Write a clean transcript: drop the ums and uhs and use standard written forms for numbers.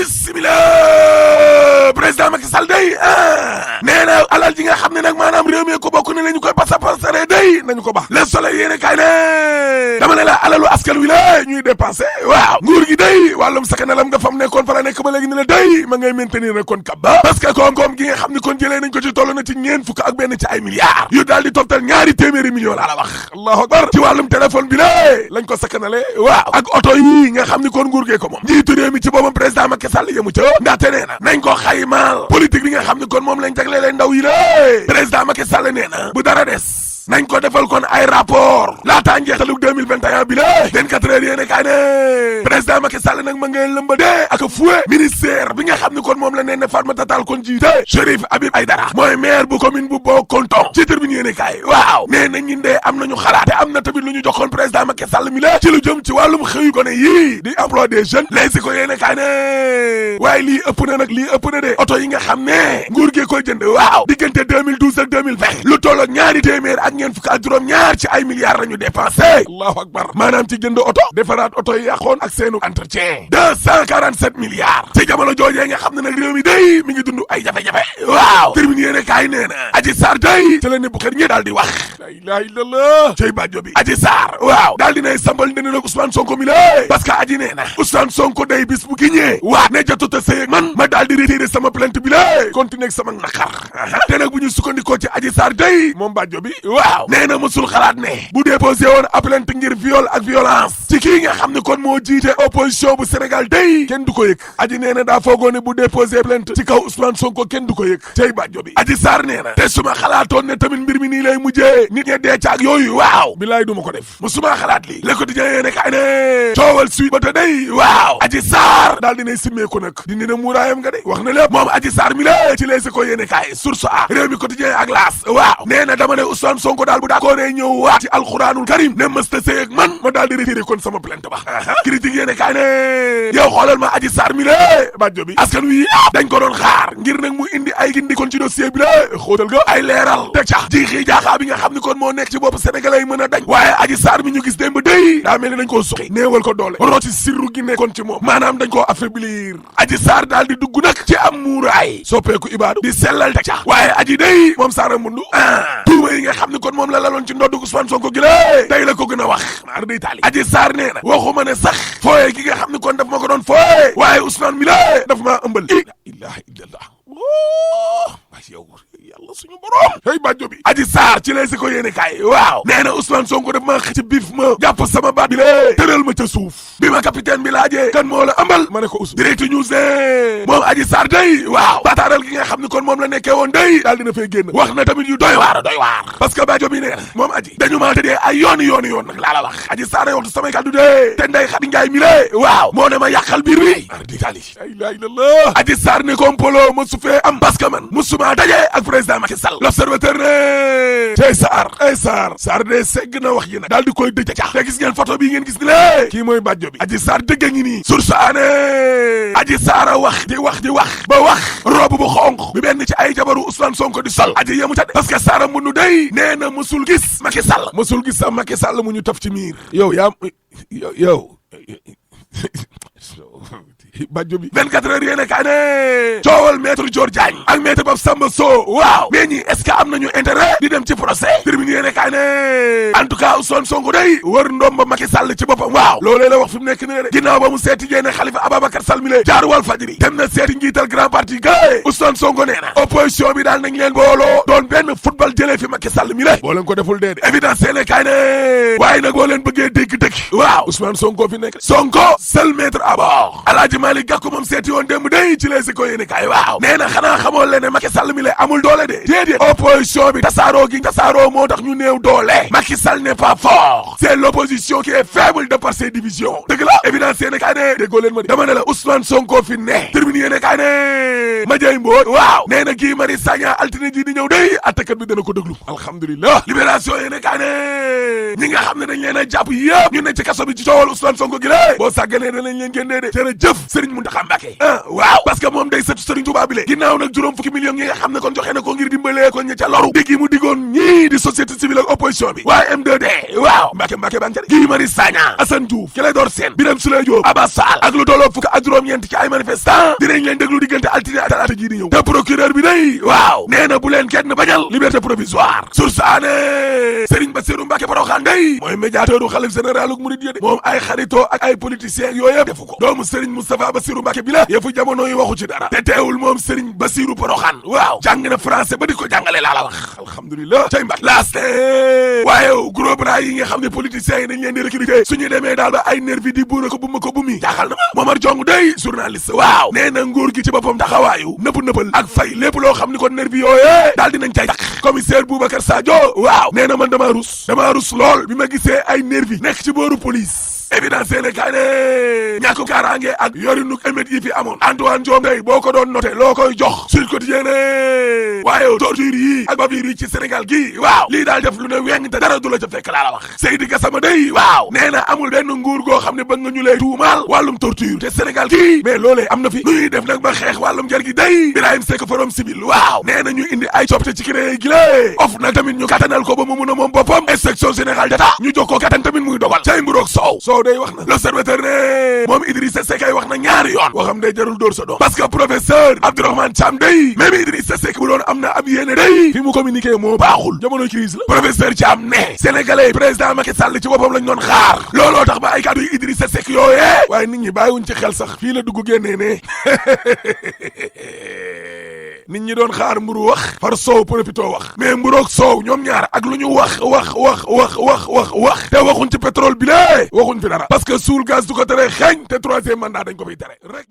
bismillah président Macky Sall day nee na alal ji nga xam ne nag maanaam réew mi ko bokk ne la ñu koy pasare day nañu ko baax Le Soleil yéene kaay ne dama ne la alalu askan wi la ñuy dépensé waaw nguur gi day wàllum sakanalam nga fam nekkoon fa la nekk ba léegi ni la day ma ngay maintenir na kon kab ba parce que koom-koom gi nga xam ne kon jëlee nañ ko ci toll na ci ñeen fukk ak benn ci ay milliards yu daal di toftal ñaari téeméeri millions laa la wax allahu akbar ci wàllum téléphone bi la lañ ko sakanale waaw ak oto yi nga xam ni kon nguur gee ko moom njiitu réew mi ci boppam président Macky Sall yemu ca ndaxte nee na nañ ko xaymaal politique bi nga xam ni kon moom lañ jaglelee ndaw yi la président Macky Sall nee na bu dara des nañ ko defal kon ay rapport laataa njeextalug 2021 bi la 24 heures yéene kaay ne président Macky Sall nag ma ngay lëmba dee ak a fouet ministère bi nga xam ni kon moom la nee ne Fatmata Tall kon jiite Chérif Habib Aïdara mooy maire bu commune bu Bokonton ci tribune yéene kaay waaw nee na ñun de am nañu xalaat te am na tamit lu ñu joxoon président Macky Sall mi la ci lu jëm ci wàllum xëyu gone yii di emploi des jeunes léegi ko yéene kaay ne waaye lii ëpp na nag lii ëpp na de oto yi nga xam ne nguur gi koy jënd waaw diggante 2012 ak 2020 lu toll ak ñaari téeméer ak ngeen fukk ak juróom ñaar ci ay milliards lañu dépensé allahu akbar maanaam ci jënd oto defaraat oto yi yàqoon ak seenu entretien 247 milliards ci jamono joojee nga xam ne nag réew mi day mi ngi dund ay jafe-jafe waaw termine yéene kaay nee na Adji Sarr day ci la ne bu xër ñi daal di wax la ilaha illallah cey bàjjo bi Adji Sarr waaw daal di nay sambal ndene nag Ousmane Sonko mi la parce que Adji nee na Ousmane Sonko day bis bu giñee waa ne jotut a sëy man ma daal di retiré sama plainte bi la continuer ak sama naqar te nag bu ñu sukkandikoo ci Adji Sarr day moom bàjjo bi waaw nee na mësul xalaat ne bu déposé woon plainte ngir viol ak violence ci kii nga xam ne kon moo jiite opposition bu Sénégal day kenn du ko yëg Adji nee na daa foogoo ne bu déposé plainte ci kaw Ousmane Sonko kenn du ko yëg tey bàjjo bi Adji Sarr nee na te suma xalaatoon ne tamit mbir mi nii lay mujjee nit ñe dee caag yooyu waaw bilaay du ma ko def musuma xalaat lii Le Quotidien yéene kaay ne coowal suite ba te day waaw Adji Sarr daal dinay simmeeku nag dindi na muuraayam nga de wax na lépp moom Adji Sarr mi la ci Les Échos yéene kaay Source A Rewmi Quotidien ak L'As waaw nee na dama ne Ousmane Sonko daal bu daa koo ne ñëw waat ci alxuraanul karim ne mësta sëy ak man ma daal di retiré kon sama plainte ba critique yéene kaay ne yow xoolal ma Adji Sarr mi la bàjjo bi askan wi dañ ko doon xaar ngir nag mu indi ay gindi kon ci dossier bi la xóotal ga ay leeral teg ca jiixii jaaxaa bi nga xam ni kon moo nekk ci bopp sénégalais yi mën a dañ waaye Adji Sarr mi ñu gis démb day daa mel ni dañ koo suqi néewal ko doole roo ci sirru gi nekkoon ci moom maanaam dañ koo affaiblir Adji Sarr daal di dugg nag ci am muuraay soppeeku ibaadu di sellal teg ca waaye Adji day moom Saara Mundu tuuma yi nga xam ni kon moom la laloon ci ndoddu Ousmane Sonko gi la tey la ko gën a wax maar day taali Adji Sarr nee na waxuma ne sax fooye gi nga xam ni kon daf ma ko doon fooye waaye Ousmane mi la daf maa ëmbal la ilaha illallah waay yow yàlla suñu borom hey bàjjo bi Adji Sarr ci Les Échos yéene kaay waaw nee na Ousmane Sonko daf maa xëcc biif ma jàpp sama baat bi lée tëral ma ca suuf bi ma capitaine bi laajee kan moo la ëmbal ma ne ko Direct News ne moom Adji Sarr day waaw bataaral gi nga xam ni kon moom la nekkee woon day daal dina fay génn wax na tamit yu doy waar parce que bàjjo bi nee na moom Adji dañu maa tëddee ay yoon nag laa la wax Adji Sarr waxtu samay kàddu de te Ndeye Khady Ndiaye mi lée waaw moo ne ma yàqal biir bi ar di tali la ilaha illallah Adji Sarr ne kompolo ma su fee am parce que man musuma daje ak président Macky Sall L'Observateur ne tey Sarr de segg na wax yi nag daal di koy dëj ca te gis ngeen photo bi ngeen gis ni lée kii mooy bàjjo bi Adji Sarr dëgg ngi nii Source A ne Adji Sarr a wax di wax ba wax robe bu xonq bi benn ci ay jabaru Ousmane Sonko di sol Adji yemu ca de parce que Sarr Mbundu day nee na mësul gis Macky Sall mu ñu taf ci miir yow bàjjo bi 24 heures yéene kaa ne coowal maître Dior Diagne ak maître Pape Samba Sow waaw mais ñi est-ce que am nañu intérêt di dem ci procès termine yéene kaa ne en tout cas Ousmane Sonko day wër ndomba Macky Sall ci boppam waaw loolee la wax fi mu nekk nii de ginnaaw ba mu seeti jéene Khalifa Ababacar Sall mi le jaar Walf Fadjri dem na seeti njiital grand parti gay Ousmane Sonko nee na opposition bi daal nañ leen booloo doon benn football jëlee fi Macky Sall mi le boo leen ko deful dee de évidence yéene kaa ne waaye nag boo leen bëggee dégg-dëgg waaw Ousmane Sonko fi nekk Sonko seul maître à bord Malick Gakou moom seeti woon démb day ci Les Échos yéene kaay waaw nee na xanaa xamoo leen ne Macky Sall mi lay amul doole de déedéet opposition bi tasaaroo moo tax ñu néew doole Macky Sall n'est pas fort c'est l'opposition qui est faible de par ses divisions dëgg la évidence yéene kaay ne déggoo leen ma di dama ne la Ousmane Sonko fi ne Tribune yéene kaay ne Madiaye Mbodj waaw nee na Guy Marius Sagna altine ji di ñëw day attakat bi dana ko déglu alhamdulilah Libération yéene kaay ne ñi nga xam ne dañ leen a jàpp yëpp ñu ne ci kaso bi ci coowal Ousmane Sonko gi la boo sàgganee danañ leen génnee de jërëjëf jërëjëf Serigne Mountakha Mbacké waaw parce que moom day sëtu Serigne Touba bi le ginnaaw nag juróom fukki millions yi nga xam ne kon joxe na ko ngir dimbalee ko ña ca loru dégg yi mu diggoon ñii di société civile ak opposition bi waaye M2D waaw Mbacké baa ngi ca Guy Marius Sagna Assane Diouf Clédor Sène Birame Souleye Diop Abbas Sall ak lu tolloo fukk ak juróom-ñeent ci ay manifestant dinañ leen déglu diggante altine ak talaata ji di ñëw te procureur bi day waaw nee na bu leen kenn bañal liberté provisoire source aané Serigne Bassirou Mbacké Porokhane day mooy médiateur u xalif général ak murid yi de moom ay xaritoo ak ay politiciens yooyu defu ko doomu Serigne Moustapha Bassirou Mbacké bi la yëfu jamono yi waxu ci dara te teewul moom Serigne Bassirou Porokhane waaw jàng na français ba di ko jàngale laa la wax alhamdulilah tey Mbacké laaste waaye gros bras yi nga xam ne politiciens yi dañ leen di recruter suñu demee daal ba ay nervi di buura ko bu ma ko bu mi jaaxal na ma Momar Jong day journaliste waaw nee na nguur gi ci boppam taxawaayu nëppal ak fay lépp loo xam ni kon nervi yooyee daal dinañ cay tax commissaire Boubacar Sadio waaw nee na man dama rus lool bi ma gisee ay nervi nekk ci booru police évidence ne kaa ne ñàkk kaaraange ak yorinu éméት yi fi amoon Antoine Diome day boo ko doon noté loo koy jox sur quotidien ne waaye torture yi ak bavure yi ci Sénégal gi waaw lii daal def lu ne weng te dara du la ca fekk laa la wax Seydi Gassama day waaw nee na amul benn nguur goo xam ne bëgg nga ñu lay tuumaal wàllum torture te Sénégal gi mais loolee am na fi nu ñuy def nag ba xeex wàllum jar gi day Birahim Seck Forum Civil waaw nee na ñu indi ay coppite ci CREI gi lée of nag tamit ñu kattanal ko ba mu mun a moom boppam inspection générale d'État ñu jox ko kattan tamit muy dogal cay mburoog soow day wax na l'observateur ne moom Idrissa Seck ay wax na ñaari yoon waxam day jarul dóor sa doom parce que professeur Abdourahmane Thiam day même Idrissa Seck bu doon am na ab yéene day fi mu communiqué moo baaxul jamono crise la professeur Thiam ne sénégalais président Macky Sall ci boppam lañ doon xaar looloo tax ba ay kàddu yi Idrissa Seck yooyee waaye nit ñi bàyyiwuñ ci xel sax fii la dugg génnee ne nit ñi doon xaar mburu wax far soow profito wax mais mburoog soow ñoom ñaar ak lu ñu wax te waxuñ ci pétrole bi lée waxuñ fi dara parce que suul gaz du ko tere xeeñ te troisième mandat dañ ko fiy tere rek